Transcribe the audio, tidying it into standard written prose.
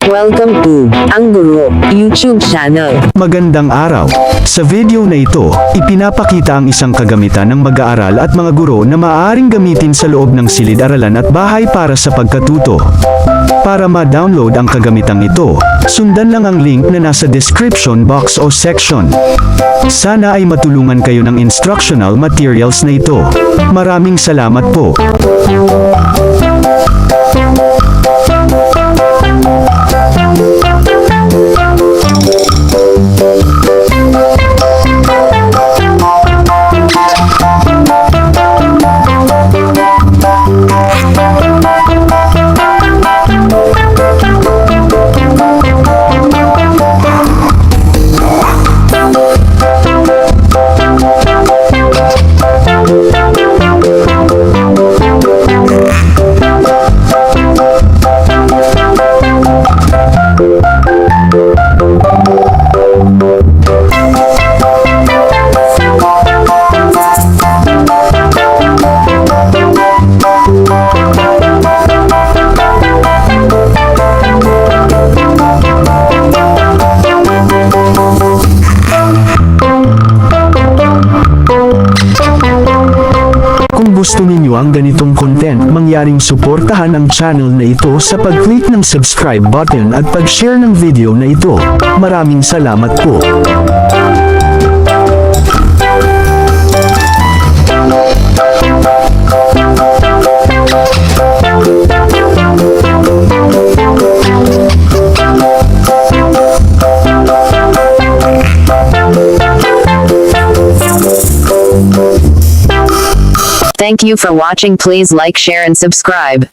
Welcome to Ang Guro YouTube channel. Magandang araw. Sa video na ito, ipinapakita ang isang kagamitan ng mag-aaral at mga guro na maaaring gamitin sa loob ng silid-aralan at bahay para sa pagkatuto. Para ma-download ang kagamitang ito, sundan lang ang link na nasa description box o section. Sana ay matulungan kayo ng instructional materials na ito. Maraming salamat po. Kung gusto ninyo ang ganitong content, mangyaring suportahan ang channel na ito sa pag-click ng subscribe button at pag-share ng video na ito. Maraming salamat po. Thank you for watching. Please like, share and subscribe.